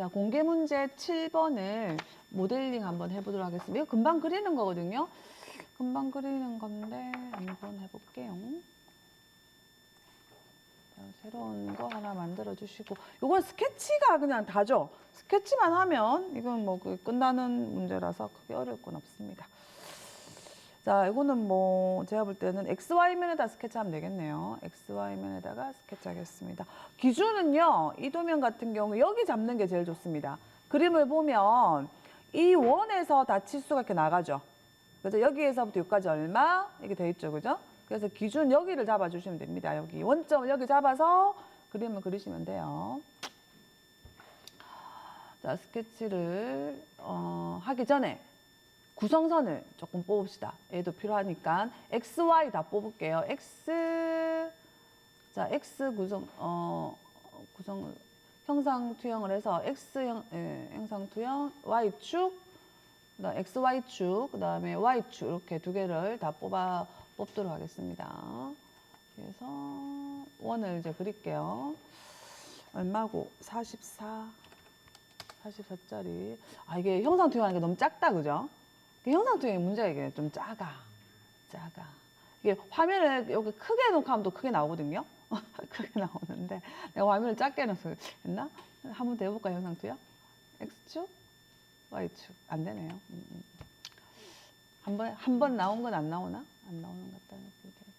자, 공개 문제 7번을 모델링 한번 해보도록 하겠습니다. 이거 금방 그리는 거거든요. 금방 그리는 건데 한번 해볼게요. 자, 새로운 거 하나 만들어 주시고, 이건 스케치가 그냥 다죠. 스케치만 하면 이건 뭐 끝나는 문제라서 크게 어려울 건 없습니다. 자, 이거는 뭐 제가 볼 때는 XY면에다 스케치하면 되겠네요. XY면에다가 스케치하겠습니다. 기준은요, 이 도면 같은 경우 여기 잡는 게 제일 좋습니다. 그림을 보면 이 원에서 다 치수가 이렇게 나가죠. 그래서 여기에서부터 여기까지 얼마? 이게 돼 있죠, 그죠? 그래서 기준 여기를 잡아주시면 됩니다. 여기 원점을 여기 잡아서 그림을 그리시면 돼요. 자, 스케치를 하기 전에 구성선을 조금 뽑읍시다. 얘도 필요하니까 X, Y 다 뽑을게요. 자, X 구성 형상투영을 해서 형상투영, Y축, 그다음 X, Y축, 그다음에 Y축 이렇게 두 개를 다 뽑도록 하겠습니다. 그래서 원을 이제 그릴게요. 얼마고? 44짜리. 아, 이게 형상투영하는 게 너무 작다, 그죠? 형상투영의 문제가 이게 좀 작아. 이게 화면을 여기 크게 놓고 하면 또 크게 나오거든요. 크게 나오는데 내가 화면을 작게 해놔서 했나? 한번 더 해볼까요, 형상투영? X축, Y축. 안 되네요. 한 번 나온 건 안 나오나? 안 나오는 것 같다는 느낌이 들어요.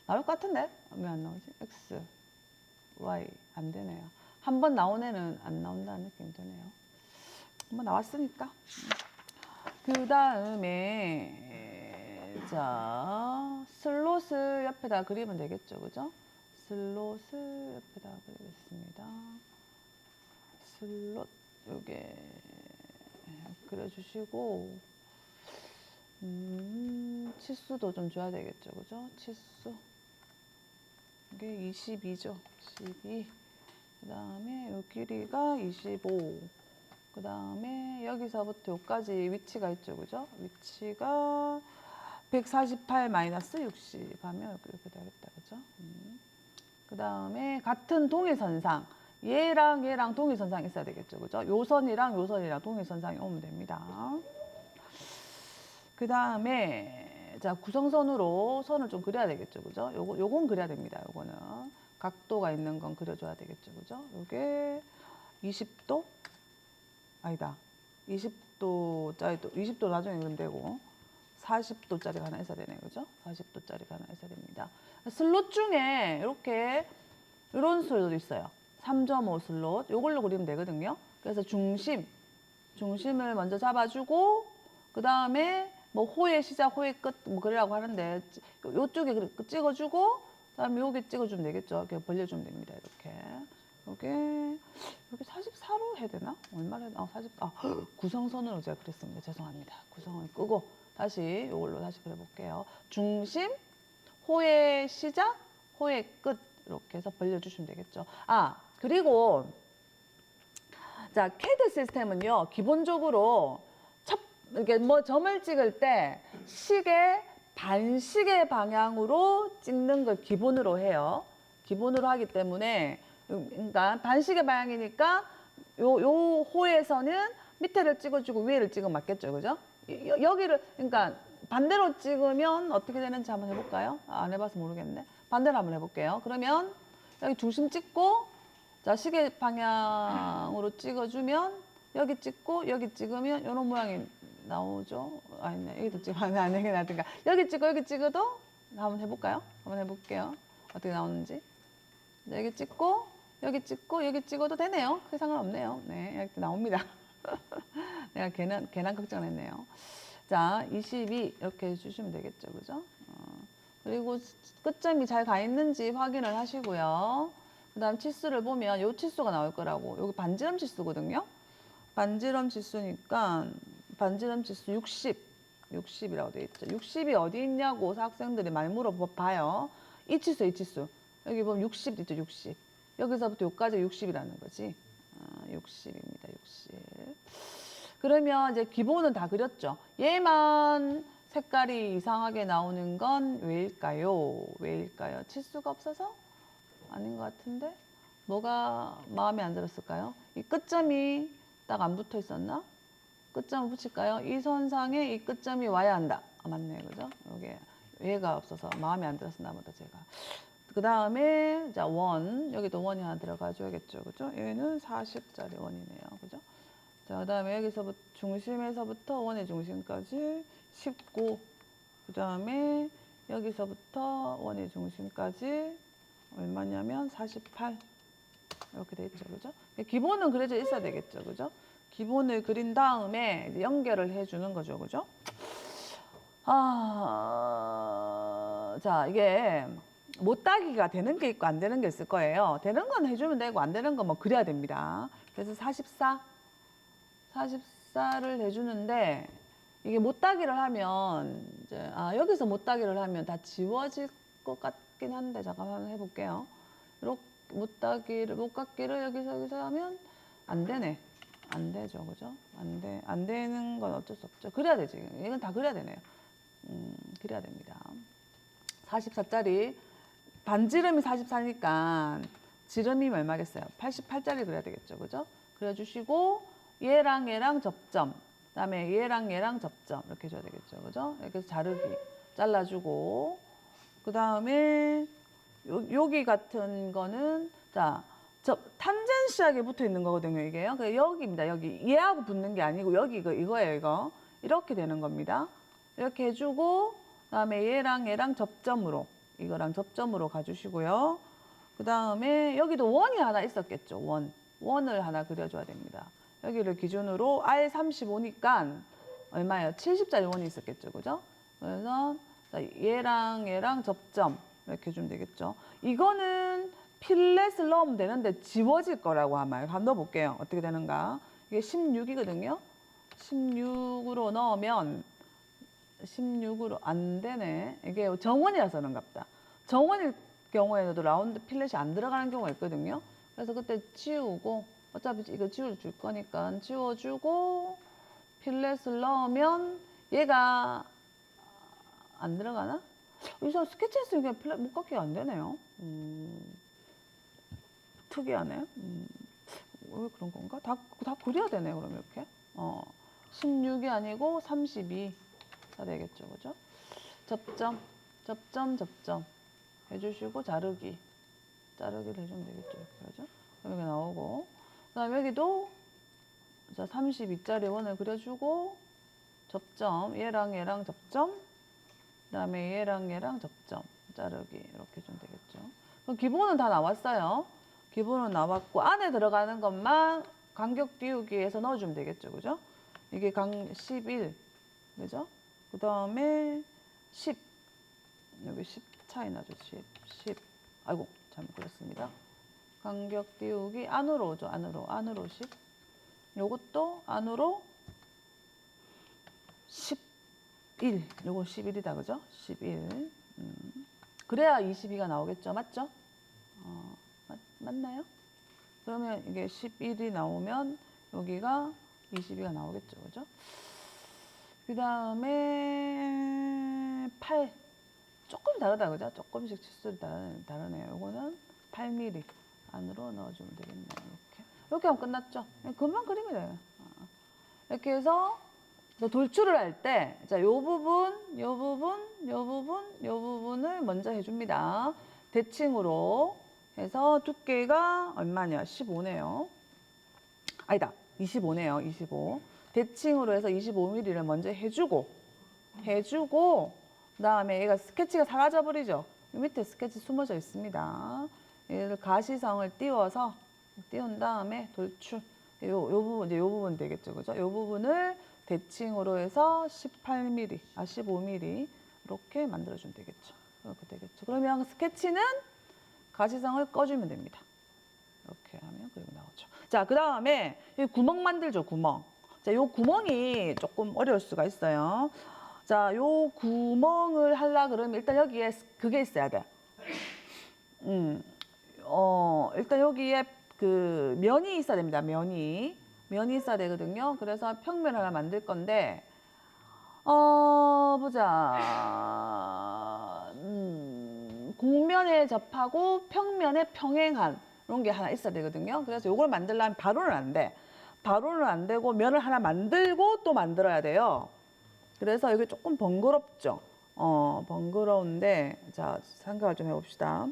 나올 것 같은데? 왜 안 나오지? X, Y. 안 되네요. 한 번 나온 애는 안 나온다는 느낌이 드네요. 한번 나왔으니까. 그 다음에 자, 슬롯을 옆에다 그리면 되겠죠, 그죠? 슬롯을 옆에다 그리겠습니다. 슬롯 요게 그려주시고, 치수도 좀 줘야 되겠죠, 그죠? 치수 이게 22죠. 22. 그 다음에 요 길이가 25. 그 다음에 여기서부터 여기까지 위치가 있죠, 그죠? 위치가 148 마이너스 60 하면 이렇게 되겠다, 그죠? 그 다음에 같은 동일선상, 얘랑 동일선상이 있어야 되겠죠, 그죠? 요선이랑 동일선상이 오면 됩니다. 그 다음에 자, 구성선으로 선을 좀 그려야 되겠죠, 그죠? 요건 그려야 됩니다. 요거는 각도가 있는 건 그려줘야 되겠죠, 그죠? 요게 20도? 아니다. 20도짜리도 20도 나중에 그리면 되고 40도짜리가 하나 있어야 되네, 그죠? 40도짜리가 하나 있어야 됩니다. 슬롯 중에 이렇게 이런 슬롯도 있어요. 3.5 슬롯. 요걸로 그리면 되거든요. 그래서 중심을 먼저 잡아주고 그 다음에 뭐 호의 시작, 호의 끝 뭐 그러라고 하는데 요쪽에 찍어주고 그다음에 여기 찍어주면 되겠죠. 이렇게 벌려주면 됩니다. 이렇게. 여기 44로 해야 되나? 얼마를 해야 되나? 40, 구성선으로 제가 그랬습니다. 죄송합니다. 구성을 끄고 다시 이걸로 다시 그려볼게요. 중심, 호의 시작, 호의 끝 이렇게 해서 벌려주시면 되겠죠. 그리고 자, CAD 시스템은요, 기본적으로 이게 뭐 점을 찍을 때 시계 반시계 방향으로 찍는 걸 기본으로 해요. 기본으로 하기 때문에 그러니까 반시계 방향이니까 요 호에서는 밑에를 찍어주고 위에를 찍으면 맞겠죠, 그죠? 여기를 그러니까 반대로 찍으면 어떻게 되는지 한번 해볼까요? 안 해봐서 모르겠네. 반대로 한번 해볼게요. 그러면 여기 중심 찍고 자, 시계 방향으로 찍어주면 여기 찍고 여기 찍으면 이런 모양이 나오죠. 아니네, 여기도 찍으면 안 되게 나든가. 여기 찍어도 한번 해볼까요? 한번 해볼게요. 어떻게 나오는지. 여기 찍고 여기 찍어도 되네요. 크게 상관없네요. 네, 이렇게 나옵니다. 내가 괜한 걱정을 했네요. 자, 22 이렇게 해주시면 되겠죠, 그죠? 그리고 끝점이 잘 가 있는지 확인을 하시고요. 그 다음 치수를 보면 요 치수가 나올 거라고. 여기 반지름 치수거든요. 반지름 치수니까 반지름 치수 60이라고 돼 있죠. 60이 어디 있냐고 학생들이 많이 물어봐요. 이 치수. 여기 보면 60 있죠, 60. 여기서부터 여기까지 60이라는 거지. 60입니다, 60. 그러면 이제 기본은 다 그렸죠. 얘만 색깔이 이상하게 나오는 건 왜일까요? 치수가 없어서? 아닌 것 같은데? 뭐가 마음에 안 들었을까요? 이 끝점이 딱 안 붙어 있었나? 끝점을 붙일까요? 이 선상에 이 끝점이 와야 한다. 아, 맞네, 그죠? 여기 얘가 없어서 마음에 안 들었었나 보다, 제가. 그 다음에, 자, 원. 여기도 원이 하나 들어가줘야겠죠, 그죠? 얘는 40짜리 원이네요, 그죠? 자, 그 다음에 여기서부터, 중심에서부터 원의 중심까지 19. 그 다음에 여기서부터 원의 중심까지 얼마냐면 48. 이렇게 돼 있죠, 그죠? 기본은 그려져 있어야 되겠죠, 그죠? 기본을 그린 다음에 이제 연결을 해주는 거죠, 그죠? 자, 이게 못따기가 되는 게 있고 안 되는 게 있을 거예요. 되는 건 해주면 되고 안 되는 건 뭐 그려야 됩니다. 그래서 44를 해주는데 이게 못따기를 하면 이제 여기서 못따기를 하면 다 지워질 것 같긴 한데 잠깐 한번 해볼게요. 이렇게 못깎기를 여기서 하면 안 되네. 안 되죠, 그죠? 안 되는 건 어쩔 수 없죠. 그래야 되지. 이건 다 그려야 되네요. 그래야 됩니다. 44짜리 반지름이 44니까 지름이 얼마겠어요? 88짜리 그려야 되겠죠, 그죠? 그려주시고 얘랑 접점, 그다음에 얘랑 접점 이렇게 해줘야 되겠죠, 그죠? 이렇게 해서 자르기 잘라주고 그 다음에 여기 같은 거는 자. 탄젠시하게 붙어 있는 거거든요, 이게요. 여기입니다, 여기. 얘하고 붙는 게 아니고, 여기 이거예요, 이거. 이렇게 되는 겁니다. 이렇게 해주고, 그 다음에 얘랑 접점으로, 이거랑 접점으로 가주시고요. 그 다음에 여기도 원이 하나 있었겠죠, 원을 하나 그려줘야 됩니다. 여기를 기준으로 R35니까 얼마예요? 70짜리 원이 있었겠죠, 그죠? 그래서 얘랑 접점. 이렇게 해주면 되겠죠. 이거는 필렛을 넣으면 되는데 지워질 거라고 아마 한번 넣어볼게요. 어떻게 되는가. 이게 16이거든요. 16으로 넣으면 16으로 안 되네. 이게 정원이라서 그런가 보다. 정원일 경우에도 라운드 필렛이 안 들어가는 경우가 있거든요. 그래서 그때 지우고 어차피 이거 지워줄 거니까 지워주고 필렛을 넣으면 얘가 안 들어가나? 이상 스케치에서 이게 필렛 목깎이가 안 되네요. 특이하네. 왜 그런 건가? 다 그려야 되네, 그럼 이렇게. 16이 아니고 32가 되겠죠, 그죠? 접점 해주시고 자르기를 해주면 되겠죠, 그죠? 여기 나오고, 그다음에 여기도 자 32짜리 원을 그려주고 접점, 얘랑 접점, 그다음에 얘랑 접점, 자르기 이렇게 좀 되겠죠. 그럼 기본은 다 나왔어요. 기본은 나왔고 안에 들어가는 것만 간격 띄우기에서 넣어주면 되겠죠, 그죠? 이게 11, 그죠? 그 다음에 10, 여기 10 차이 나죠, 10. 아이고, 잘못 그렸습니다. 간격 띄우기 안으로 오죠, 안으로 10. 요것도 안으로 11, 요거 11이다, 그죠? 11. 그래야 22가 나오겠죠, 맞죠? 맞나요? 그러면 이게 11이 나오면 여기가 22가 나오겠죠, 그죠? 그 다음에 8. 조금 다르다, 그죠? 조금씩 치수를 다르네요. 요거는 8mm 안으로 넣어주면 되겠네요. 이렇게 하면 끝났죠? 금방 그리면 돼요. 이렇게 해서 돌출을 할 때, 자, 요 부분을 먼저 해줍니다. 대칭으로 해서 두께가 얼마냐? 15네요. 아니다. 25네요. 25. 대칭으로 해서 25mm를 먼저 해주고, 그 다음에 얘가 스케치가 사라져버리죠. 밑에 스케치 숨어져 있습니다. 얘를 가시성을 띄운 다음에 돌출. 요 부분 되겠죠. 그죠? 요 부분을 대칭으로 해서 18mm, 15mm 이렇게 만들어주면 되겠죠. 이렇게 되겠죠. 그러면 스케치는 가시성을 꺼주면 됩니다. 이렇게 하면 그리고 나오죠. 자, 그 다음에 구멍 만들죠, 구멍. 자, 요 구멍이 조금 어려울 수가 있어요. 자, 요 구멍을 하려 그러면 일단 여기에 그게 있어야 돼. 일단 여기에 그 면이 있어야 됩니다. 면이 있어야 되거든요. 그래서 평면 하나 만들 건데, 보자. 곡면에 접하고 평면에 평행한 이런 게 하나 있어야 되거든요. 그래서 요걸 만들려면 바로는 안 돼. 바로는 안 되고 면을 하나 만들고 또 만들어야 돼요. 그래서 이게 조금 번거롭죠. 번거로운데 자 생각을 좀 해봅시다.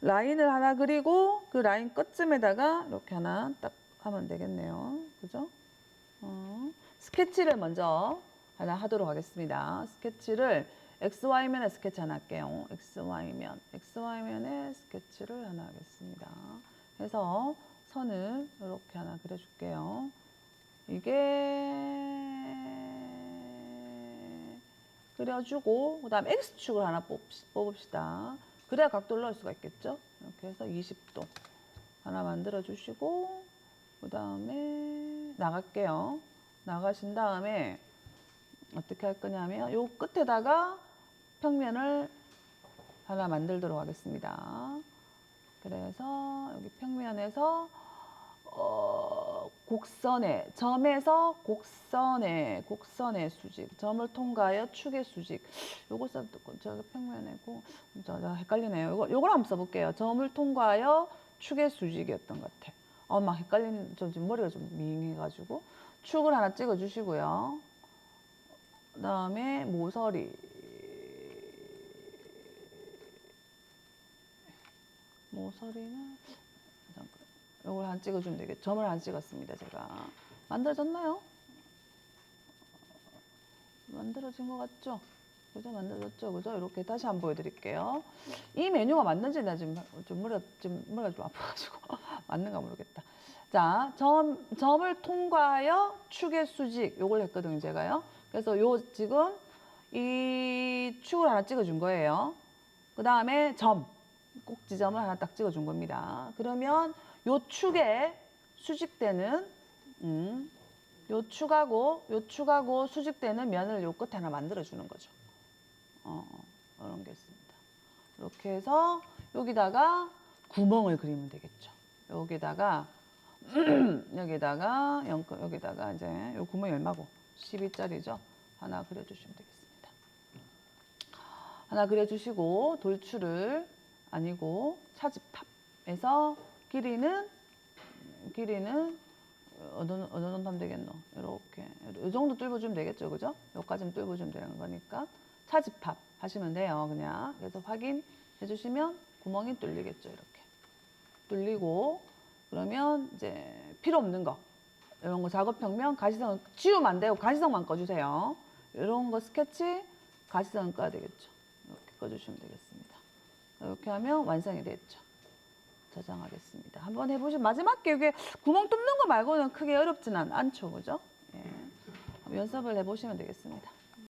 라인을 하나 그리고 그 라인 끝쯤에다가 이렇게 하나 딱 하면 되겠네요. 그죠? 스케치를 먼저 하나 하도록 하겠습니다. 스케치를 XY면에 스케치 하나 할게요. XY면에 스케치를 하나 하겠습니다. 그래서 선을 이렇게 하나 그려줄게요. 이게 그려주고 그 다음에 X축을 하나 뽑읍시다. 그래야 각도를 넣을 수가 있겠죠. 이렇게 해서 20도 하나 만들어 주시고 그 다음에 나갈게요. 나가신 다음에 어떻게 할 거냐면 요 끝에다가 평면을 하나 만들도록 하겠습니다. 그래서 여기 평면에서 곡선의 점에서 곡선의 수직, 점을 통과하여 축의 수직. 요거 써도 저기 평면이고 저 헷갈리네요. 요걸 한번 써볼게요. 점을 통과하여 축의 수직이었던 것 같아. 막 헷갈리는 좀 지금 머리가 좀 밍해가지고 축을 하나 찍어주시고요. 그다음에 모서리는 잠깐 요걸 한 찍어주면 되겠죠. 점을 한 찍었습니다. 제가 만들어졌나요? 만들어진 것 같죠? 그죠? 만들어졌죠? 그죠? 이렇게 다시 한번 보여드릴게요. 이 메뉴가 맞는지 나 지금 머리가 좀 아파가지고 맞는가 모르겠다. 자, 점을 통과하여 축의 수직 요걸 했거든요, 제가요. 그래서 지금 이 축을 하나 찍어준 거예요. 그 다음에 꼭지점을 하나 딱 찍어준 겁니다. 그러면 요 축에 수직되는 요 축하고 수직되는 면을 요 끝에 하나 만들어주는 거죠. 이런 게 있습니다. 이렇게 해서 여기다가 구멍을 그리면 되겠죠. 여기다가 여기다가 이제 요 구멍이 얼마고 12짜리죠. 하나 그려주시면 되겠습니다. 하나 그려주시고 돌출을 아니고 차집합에서 길이는 어느 정도 하면 되겠노? 이렇게 이 정도 뚫어주면 되겠죠, 그죠? 여기까지는 뚫어주면 되는 거니까 차집합 하시면 돼요, 그냥. 그래서 확인해 주시면 구멍이 뚫리겠죠, 이렇게 뚫리고 그러면 이제 필요 없는 거 이런 거 작업평면 가시성 지우면 안 되고 가시성만 꺼주세요. 이런 거 스케치 가시성 꺼야 되겠죠. 이렇게 꺼주시면 되겠습니다. 이렇게 하면 완성이 됐죠. 저장하겠습니다. 한번 해보시면 마지막 게 이게 구멍 뚫는 거 말고는 크게 어렵지는 않죠, 그죠? 예. 연습을 해보시면 되겠습니다.